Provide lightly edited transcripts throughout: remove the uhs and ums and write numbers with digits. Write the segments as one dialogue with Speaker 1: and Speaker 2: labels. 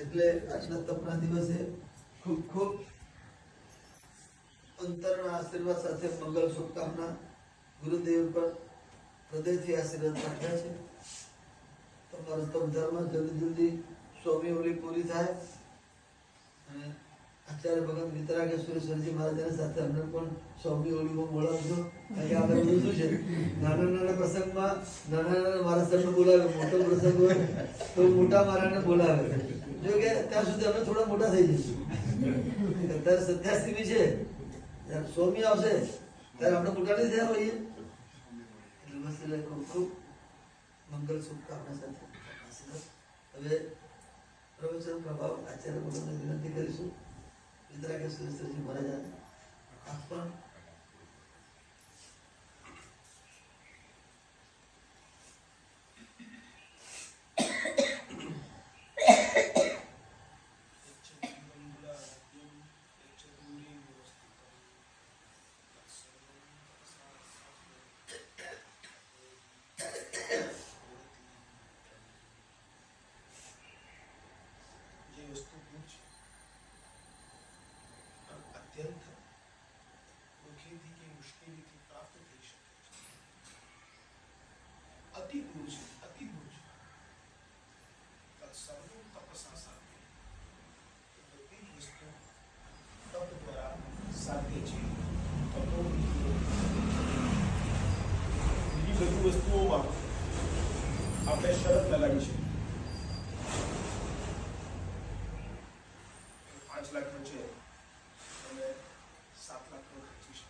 Speaker 1: એટલે આજના તપના દિવસે ખૂબ ખૂબ અંતરના આશીર્વાદ સાથે મંગલ શુભકામના ગુરુદેવ પર હૃદયથી આશીર્વાદ પાઠવ્યા છે. તમારો તપ ધર્મ જલ્દી જલ્દી 100મી ઓલી પૂરી થાય અને આચાર્ય ભગત વિતરાગેશ્વરી મહારાજની સાથે અમને પણ 100મી ઓલીમાં બોલાવજો. કારણ કે આપણે બધું શું છે, નાના નાના પ્રસંગમાં નાના નાના મારા સરને બોલાવે, મોટો પ્રસંગ હોય તો મોટા મારાને બોલાવે. જો કે ત્યાં સુધી અમે થોડા મોટા થઈ જઈશું. અત્યારે 87મી છે, જ્યારે 100મી આવશે ત્યારે આપણે મોટા નહીં થયા હોઈએ. એટલે બસ એટલે ખૂબ ખૂબ મંગલ શુભકામના સાથે હવે પ્રવચન પ્રભાવ આચાર્ય ભગતને વિનંતી કરીશું. વિતરાગેશ્વરી મહારાજાને આપ પણ
Speaker 2: વસ્તુઓમાં આપણે શરત લગાવી છે. 5 લાખ ખર્ચે તમે 7 લાખ ખર્ચી શકો છો.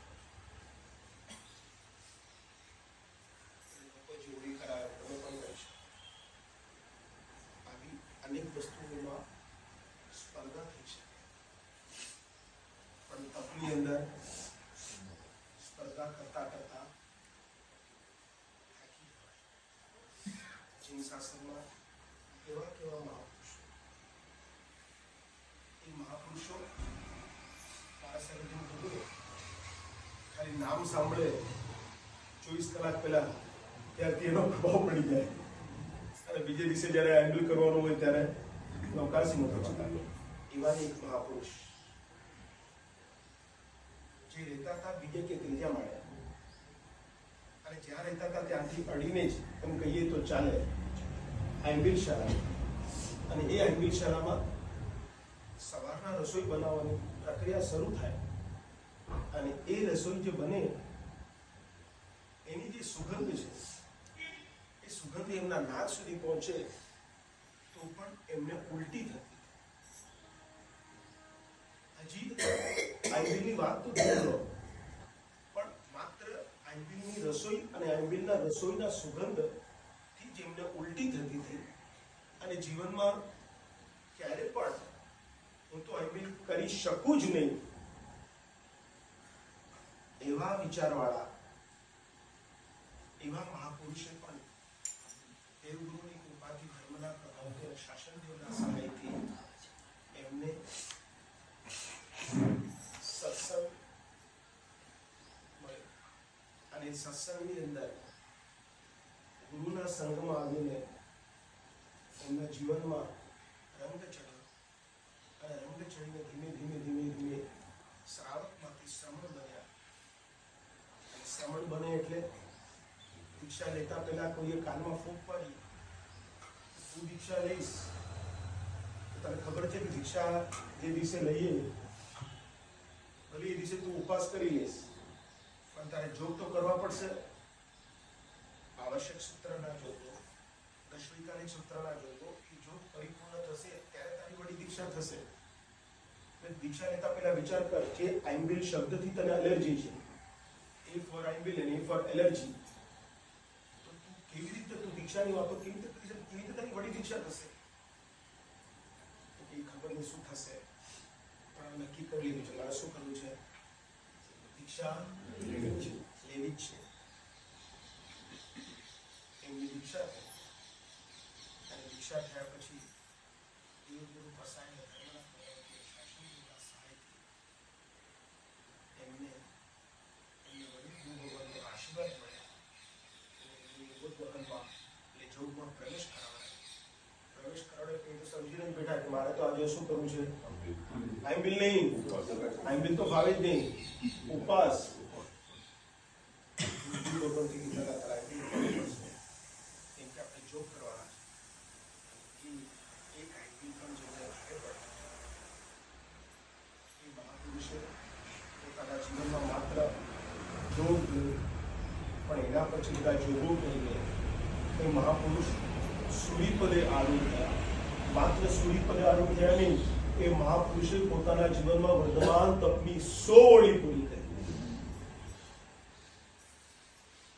Speaker 2: લોકો જોડી કરાવે તમે પણ કરી શકો. આવી અનેક વસ્તુઓમાં સ્પર્ધા થઈ શકે, પણ તપની અંદર સ્પર્ધા કરતા કરતા શાસનમાં કેવા કેવા મહાપુરુષો, એ મહાપુરુષો મારા સાથે જેવું થતું, ખાલી નામ સાંભળે 24 કલાક પહેલા ત્યારથી એનો પ્રભાવ પડી જાય અને બીજે દિવસે જ્યારે હેન્ડલ કરવાનું હોય ત્યારે નવકારસિંહ થતા. એવા એક મહાપુરુષ જે રહેતા હતા બીજે કે ત્રીજા માળે, અને જ્યાં રહેતા હતા ત્યાંથી અડીને જ એમ કહીએ તો ચાલે આંબિલ શાળા. અને એ આંબિલ શાળામાં સવારના રસોઈ બનાવવાની પ્રક્રિયા શરૂ થાય અને એ રસોઈ જે બને એની જે સુગંધ છે એ સુગંધ એમના નાક સુધી પહોંચે તો પણ એમને ઉલટી થતી. હજી આંબિલની વાત તો દૂર, પણ માત્ર આંબિલની રસોઈ અને આંબિલના રસોઈના સુગંધ જેમને ઉલટી થતી હતી અને જીવનમાં ક્યારે પણ હું તો આંબિલ કરી શકું જ નહીં એવા વિચારવાળા એવા મહાપુરુષે પણ દેવગુરુની કૃપાથી, ધર્મના પ્રભાવથી અને શાસનદેવના સહાયથી એમને સત્સંગ મળ્યો અને સત્સંગની અંદર ગુરુના સંગમાં આવીને એમના જીવનમાં રંગ ચડ્યો અને રંગ ચડીને ધીમે ધીમે ધીમે ધીમે શ્રાવકમાંથી શ્રમણ બન્યા. અને શ્રમણ બને એટલે દીક્ષા લેતા પહેલા કોઈએ કાનમાં ફૂંક પાડી, તું દીક્ષા લઈશ તો તને ખબર છે કે દીક્ષા જે દિવસે લઈએ ભલે એ દિવસે તું ઉપવાસ કરી લઈશ, પણ તારે જોગ તો કરવા પડશે. આવશ્યક સૂત્ર ના જોતો, દશવિકારી સૂત્ર ના જોતો, એ જો પરિપૂર્ણ થશે ત્યારે તારી વડી દીક્ષા થશે. દીક્ષા લેતા પહેલા વિચાર કર કે આંબિલ શબ્દથી તને એલર્જી છે, એ ફોર આંબિલ અને એ ફોર એલર્જી, તો તું કેવી રીતે તું દીક્ષાની વાતો કેવી રીતે તારી વડી દીક્ષા થશે? એ ખબર નહીં શું થશે, પણ નક્કી કરી લીધું છે મારે શું કરવું છે, દીક્ષા લેવી જ છે. એમની દીક્ષા થઈ અને દીક્ષા થયા પછી દેવગુરુ પસાઈને ધર્મના પ્રભાવથી, શાસનના સહાયથી એમને વડી ગુરુ ભગવાનનો આશીર્વાદ મળ્યા અને એમની યોગવહનમાં એટલે જોગમાં પ્રવેશ કરાવડાય. પ્રવેશ કરાવડાય તો સમજીને બેઠા કે મારે તો આજે શું કરવું છે? આઈમ્બિલ નહીં, આઈમ્બિલ તો ભાવે જ નહીં, ઉપવાસ. લોકોથી લગાતાર આઈમ્બિલ કરવું પડશે. કેમ કે આપણે જોબ કરવાના છે. એક આઈમ્બિલ પણ જેમને ભારે પડે એ મહાપુરુષે પોતાના જીવનમાં માત્ર જોગ પણ એના પછી બધા જોગો કહીને એ મહાપુરુષ સૂરીપદે આરૂઢ થયા. માત્ર સૂરીપદે આરૂઢ થયા નહીં, એ મહાપુરુષે પોતાના જીવનમાં વર્તમાન તપની 100 ઓળી પૂરી કરી.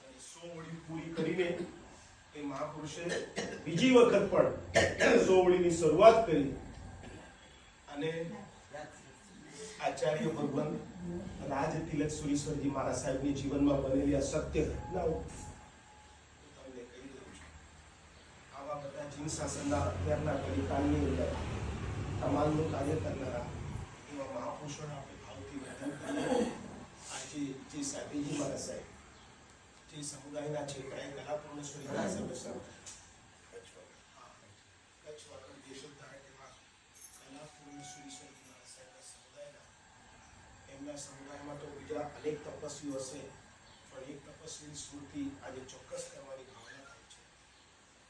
Speaker 2: અને 100 ઓળી પૂરી કરીને એ મહાપુરુષે બીજી વખત પણ 100 ઓળીની શરૂઆત કરી. અને આચાર્ય ભગવાન રાજ તિલક સુરીશ્વરજી મહારાજ સાહેબની જીવનમાં બનેલી આ સત્ય ઘટનાઓ તમને કહી દઉં છું. આવા બધા જીન શાસનના અત્યારના કલિકાળની અંદર તમામનું કાર્ય કરનારા એવા મહાપુરુષોના આપણે ભાવથી વંદન કરીએ. આજે જે સાહેબજી મહારાજ સાહેબ જે સમુદાયના છે કઈ કલાપૂર્ણ સુરી મહારાજ સાહેબ કચ્છ વાગડ દેશોદ્ધાર એવા કલાપૂર્ણ સુરીશ્વરજી મહારાજ સાહેબના સમુદાયના એમના સમુદાયમાં તો બીજા અનેક તપસ્વીઓ હશે, પણ એક તપસ્વીની સ્મૃતિ આજે ચોક્કસ કરવાની ભાવના થાય છે.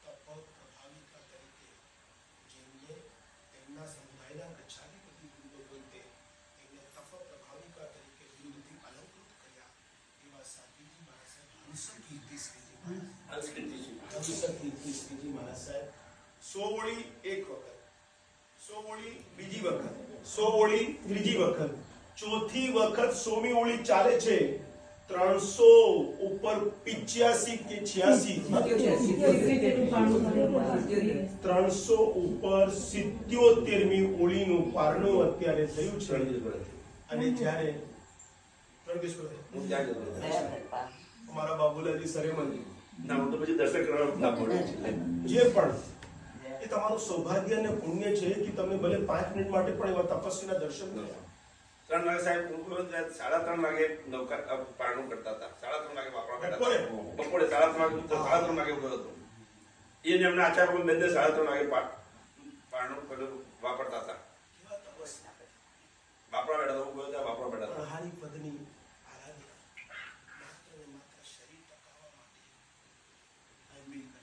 Speaker 2: તપ પ્રભાવિકા તરીકે જેમને તેમના સમુદાયના ગચ્છાધિપતિ ગુરુઓ બોલતે એમને તપ પ્રભાવિકા તરીકે બિરુદથી અલંકૃત કર્યા એવા સાધ્વીજી મહારાજ સાહેબ હંસકીર્તિ શ્રીજી મહારાજ સાહેબ 100 ઓળી એક વખત, 100 ઓળી બીજી વખત, 100 ઓળી ત્રીજી વખત, ચોથી વખત 100મી ઓળી ચાલે છે. 300 ઉપર 85 કે 300 ઉપર 77મી ઓળીનું પારણું અત્યારે થયું છે. અને જ્યારે અમારા બાબુલાજી સરેમની જે પણ એ તમારું સૌભાગ્ય અને પુણ્ય છે કે તમે ભલે 5 મિનિટ માટે પણ એવા તપસ્વીના દર્શન કર્યા.
Speaker 3: 3 વાગે સાહેબ 3:30 વાગે નૌકા પારણું કરતા હતા. 3:30 વાગે વાપરવા બેઠા હતા. બપોરે 3:30 વાગે ઉઠ્યો હતો. એને એમના આચાર્ય બંને 3:30 વાગે પારણું વાપરતા હતા. વાપરવા બેઠા હતા. હું ગયો ત્યાં વાપરવા બેઠા હતા.
Speaker 2: હરિ પદની આરાધના માત્ર ને માત્ર શરીર ટકાવવા માટે આઈમ્બિલ કરે.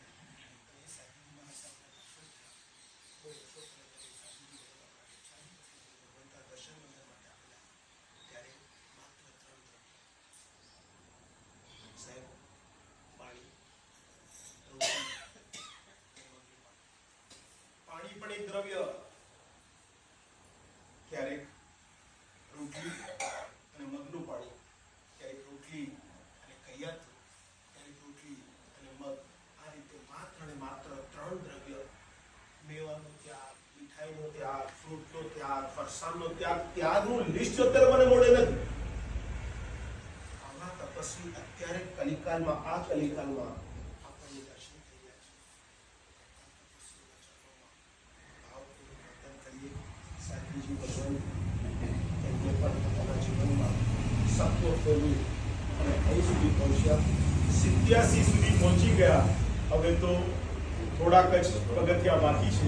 Speaker 2: એ સાધ્વી મહારાજ સાહેબના દર્શન થયા. કોઈ વર્ષો પહેલા સાધ્વી ભગવંતા દર્શન મંદિર માટે આવેલા ત્યારે માત્ર 3 દ્રવ્ય સાહેબ પાણી, પાણી પણ એક દ્રવ્ય. ક્યારેક રોટલી અને મગનું પાણી, ક્યારેક રોટલી અને કૈયાતું, ક્યારેક રોટલી અને મગ. આ રીતે માત્ર ને માત્ર 3 દ્રવ્ય, મેવાનો ત્યાગ, મીઠાઈનો ત્યાગ, ફ્રૂટનો ત્યાગ, ફરસાણનો ત્યાગ, ત્યાગનું લિસ્ટ અત્યારે મને મળે નથી. આવા તપસ્વી અત્યારે કલિકાલમાં, આ કલિકાલમાં આપણને દર્શન થઈ રહ્યા છે. ભાવપૂર્વક વંદન કરીએ. સાધ્વીજી ભગવાન એમને પણ પોતાના જીવનમાં સત્વ ફેરવી અને અહીં સુધી પહોંચ્યા. 87 સુધી પહોંચી ગયા. હવે તો થોડાક જ પગથિયા બાકી છે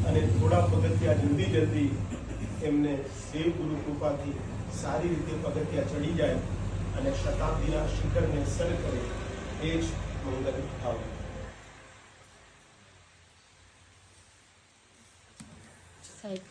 Speaker 2: અને થોડા પગથિયા જલ્દી એમને દેવગુરુ કૃપાથી સારી રીતે પગથિયા ચડી જાય અને શતાબ્દીના શિખરને સર કરે. એ જ મંગલ ભાવ.
Speaker 4: સાહેબ